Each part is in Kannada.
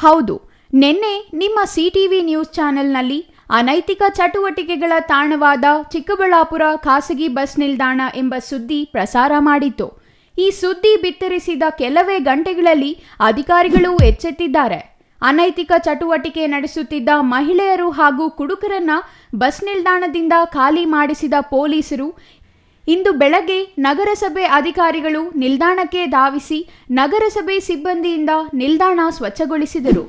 ಹೌದು, ನಿನ್ನೆ ನಿಮ್ಮ ಸಿಟಿವಿ ನ್ಯೂಸ್ ಚಾನೆಲ್ನಲ್ಲಿ ಅನೈತಿಕ ಚಟುವಟಿಕೆಗಳ ತಾಣವಾದ ಚಿಕ್ಕಬಳ್ಳಾಪುರ ಖಾಸಗಿ ಬಸ್ ನಿಲ್ದಾಣ ಎಂಬ ಸುದ್ದಿ ಪ್ರಸಾರ ಮಾಡಿತ್ತು. ಈ ಸುದ್ದಿ ಬಿತ್ತರಿಸಿದ ಕೆಲವೇ ಗಂಟೆಗಳಲ್ಲಿ ಅಧಿಕಾರಿಗಳು ಎಚ್ಚೆತ್ತಿದ್ದಾರೆ. ಅನೈತಿಕ ಚಟುವಟಿಕೆ ನಡೆಸುತ್ತಿದ್ದ ಮಹಿಳೆಯರು ಹಾಗೂ ಕುಡುಕರನ್ನ ಬಸ್ ನಿಲ್ದಾಣದಿಂದ ಖಾಲಿ ಮಾಡಿಸಿದ ಪೊಲೀಸರು ಇಂದು ಬೆಳಗ್ಗೆ ನಗರಸಭೆ ಅಧಿಕಾರಿಗಳು ನಿಲ್ದಾಣಕ್ಕೆ ಧಾವಿಸಿ ನಗರಸಭೆ ಸಿಬ್ಬಂದಿಯಿಂದ ನಿಲ್ದಾಣ ಸ್ವಚ್ಛಗೊಳಿಸಿದರು.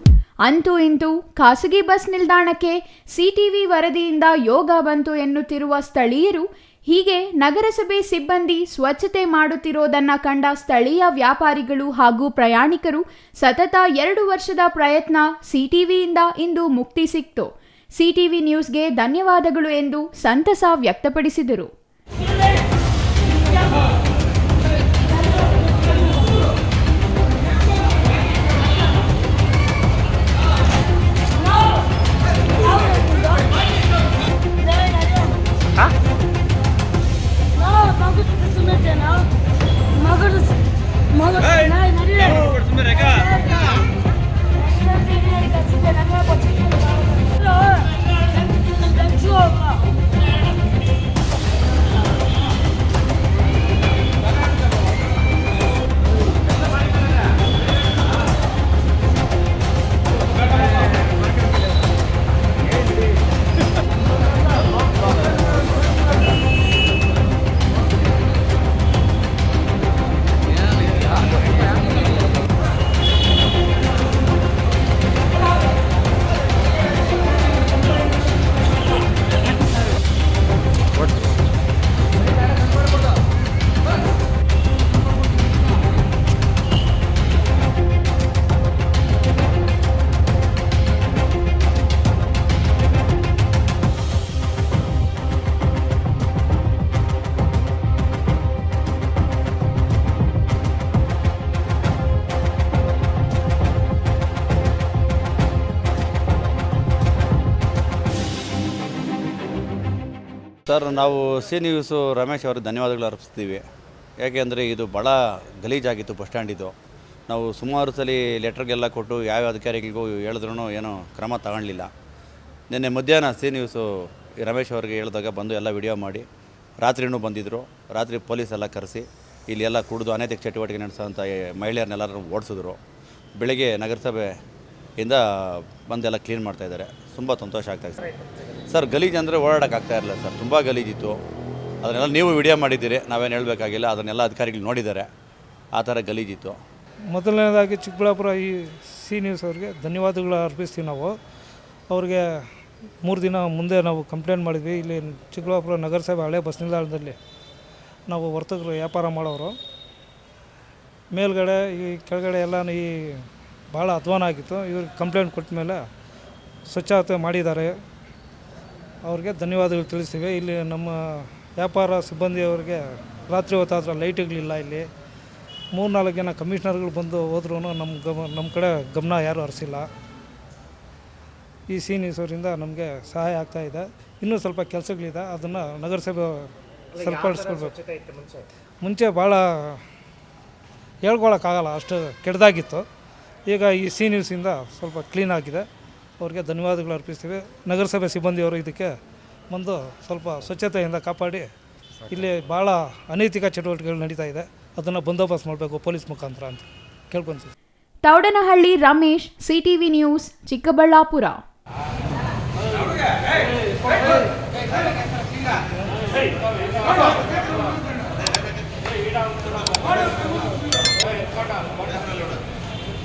ಅಂತೂ ಇಂತೂ ಖಾಸಗಿ ಬಸ್ ನಿಲ್ದಾಣಕ್ಕೆ ಸಿಟಿವಿ ವರದಿಯಿಂದ ಯೋಗ ಬಂತು ಎನ್ನುತ್ತಿರುವ ಸ್ಥಳೀಯರು ಹೀಗೆ ನಗರಸಭೆ ಸಿಬ್ಬಂದಿ ಸ್ವಚ್ಛತೆ ಮಾಡುತ್ತಿರೋದನ್ನ ಕಂಡ ಸ್ಥಳೀಯ ವ್ಯಾಪಾರಿಗಳು ಹಾಗೂ ಪ್ರಯಾಣಿಕರು ಸತತ 2 ವರ್ಷದ ಪ್ರಯತ್ನ ಸಿಟಿವಿಯಿಂದ ಇಂದು ಮುಕ್ತಿ ಸಿಕ್ತು. ಸಿಟಿವಿ ನ್ಯೂಸ್ಗೆ ಧನ್ಯವಾದಗಳು ಎಂದು ಸಂತಸ ವ್ಯಕ್ತಪಡಿಸಿದರು. ಸರ್, ನಾವು ಸಿ ನ್ಯೂಸು ರಮೇಶ್ ಅವರಿಗೆ ಧನ್ಯವಾದಗಳು ಅರ್ಪಿಸ್ತೀವಿ. ಯಾಕೆಂದರೆ ಇದು ಭಾಳ ಗಲೀಜಾಗಿತ್ತು ಬಸ್ ಸ್ಟ್ಯಾಂಡ್. ಇದು ನಾವು ಸುಮಾರು ಸಲ ಲೆಟ್ರಿಗೆಲ್ಲ ಕೊಟ್ಟು ಯಾವ ಅಧಿಕಾರಿಗಳಿಗೂ ಹೇಳಿದ್ರೂ ಏನೋ ಕ್ರಮ ತಗೊಳ್ಳಿಲ್ಲ. ನಿನ್ನೆ ಮಧ್ಯಾಹ್ನ ಸಿ ನ್ಯೂಸು ರಮೇಶ್ ಅವರಿಗೆ ಹೇಳಿದಾಗ ಬಂದು ಎಲ್ಲ ವಿಡಿಯೋ ಮಾಡಿ ರಾತ್ರಿನೂ ಬಂದಿದ್ದರು. ರಾತ್ರಿ ಪೊಲೀಸ್ ಎಲ್ಲ ಕರೆಸಿ ಇಲ್ಲಿ ಎಲ್ಲ ಕುಡಿದು ಅನೈತಿಕ ಚಟುವಟಿಕೆ ನಡೆಸೋಂಥ ಮಹಿಳೆಯರನ್ನೆಲ್ಲರೂ ಓಡಿಸಿದ್ರು. ಬೆಳಗ್ಗೆ ನಗರಸಭೆಯಿಂದ ಬಂದೆಲ್ಲ ಕ್ಲೀನ್ ಮಾಡ್ತಾಯಿದ್ದಾರೆ. ತುಂಬ ಸಂತೋಷ ಆಗ್ತಾಯಿದೆ ಸರ್. ಗಲೀಜು ಅಂದರೆ ಓಡಾಡೋಕ್ಕಾಗ್ತಾ ಇರಲಿಲ್ಲ ಸರ್, ತುಂಬ ಗಲೀಜಿತ್ತು. ಅದನ್ನೆಲ್ಲ ನೀವು ವಿಡಿಯೋ ಮಾಡಿದ್ದೀರಿ, ನಾವೇನು ಹೇಳಬೇಕಾಗಿಲ್ಲ. ಅದನ್ನೆಲ್ಲ ಅಧಿಕಾರಿಗಳು ನೋಡಿದ್ದಾರೆ. ಆ ಥರ ಗಲೀಜಿತ್ತು. ಮೊದಲನೇದಾಗಿ ಚಿಕ್ಕಬಳ್ಳಾಪುರ ಈ ಸಿ ನ್ಯೂಸ್ ಅವ್ರಿಗೆ ಧನ್ಯವಾದಗಳು ಅರ್ಪಿಸ್ತೀವಿ. ನಾವು ಅವ್ರಿಗೆ 3 ದಿನ ಮುಂದೆ ನಾವು ಕಂಪ್ಲೇಂಟ್ ಮಾಡಿದ್ವಿ. ಇಲ್ಲಿ ಚಿಕ್ಕಬಳ್ಳಾಪುರ ನಗರಸಭೆ ಹಳೆ ಬಸ್ ನಿಲ್ದಾಣದಲ್ಲಿ ನಾವು ವರ್ತಕರು ವ್ಯಾಪಾರ ಮಾಡೋರು. ಮೇಲ್ಗಡೆ ಈ ಕೆಳಗಡೆ ಎಲ್ಲ ಈ ಭಾಳ ಅಧ್ವಾನ ಆಗಿತ್ತು. ಇವ್ರಿಗೆ ಕಂಪ್ಲೇಂಟ್ ಕೊಟ್ಟ ಮೇಲೆ ಸ್ವಚ್ಛತೆ ಮಾಡಿದ್ದಾರೆ. ಅವ್ರಿಗೆ ಧನ್ಯವಾದಗಳು ತಿಳಿಸ್ತೀವಿ. ಇಲ್ಲಿ ನಮ್ಮ ವ್ಯಾಪಾರ ಸಿಬ್ಬಂದಿಯವರಿಗೆ ರಾತ್ರಿ ಹೊತ್ತಾದ್ರೆ ಲೈಟ್ಗಳಿಲ್ಲ. ಇಲ್ಲಿ 3-4 ಜನ ಕಮಿಷನರ್ಗಳು ಬಂದು ಹೋದ್ರೂ ನಮ್ಮ ಕಡೆ ಗಮನ ಯಾರೂ ಹರಿಸಿಲ್ಲ. ಈ ಸಿ ನ್ಯೂಸ್ ಅವರಿಂದ ನಮಗೆ ಸಹಾಯ ಆಗ್ತಾಯಿದೆ. ಇನ್ನೂ ಸ್ವಲ್ಪ ಕೆಲಸಗಳಿದೆ, ಅದನ್ನು ನಗರಸಭೆ ಸರಿಪಡಿಸ್ಕೊಳ್ಬೇಕು. ಮುಂಚೆ ಭಾಳ ಹೇಳ್ಕೊಳಕ್ಕಾಗಲ್ಲ, ಅಷ್ಟು ಕೆಟ್ಟದಾಗಿತ್ತು. ಈಗ ಈ ಸಿ ನ್ಯೂಸಿಂದ ಸ್ವಲ್ಪ ಕ್ಲೀನ್ ಆಗಿದೆ. ಅವ್ರಿಗೆ ಧನ್ಯವಾದಗಳು ಅರ್ಪಿಸ್ತೀವಿ. ನಗರಸಭೆ ಸಿಬ್ಬಂದಿಯವರು ಇದಕ್ಕೆ ಬಂದು ಸ್ವಲ್ಪ ಸ್ವಚ್ಛತೆಯಿಂದ ಕಾಪಾಡಿ ಇಲ್ಲಿ ಭಾಳ ಅನೈತಿಕ ಚಟುವಟಿಕೆಗಳು ನಡೀತಾ ಇದೆ, ಅದನ್ನು ಬಂದೋಬಸ್ತ್ ಮಾಡಬೇಕು ಪೊಲೀಸ್ ಮುಖಾಂತರ ಅಂತ ಕೇಳ್ಕೊತೀವಿ. Thoudanahalli Ramesh, CTV news, Chikkaballapur. Hey!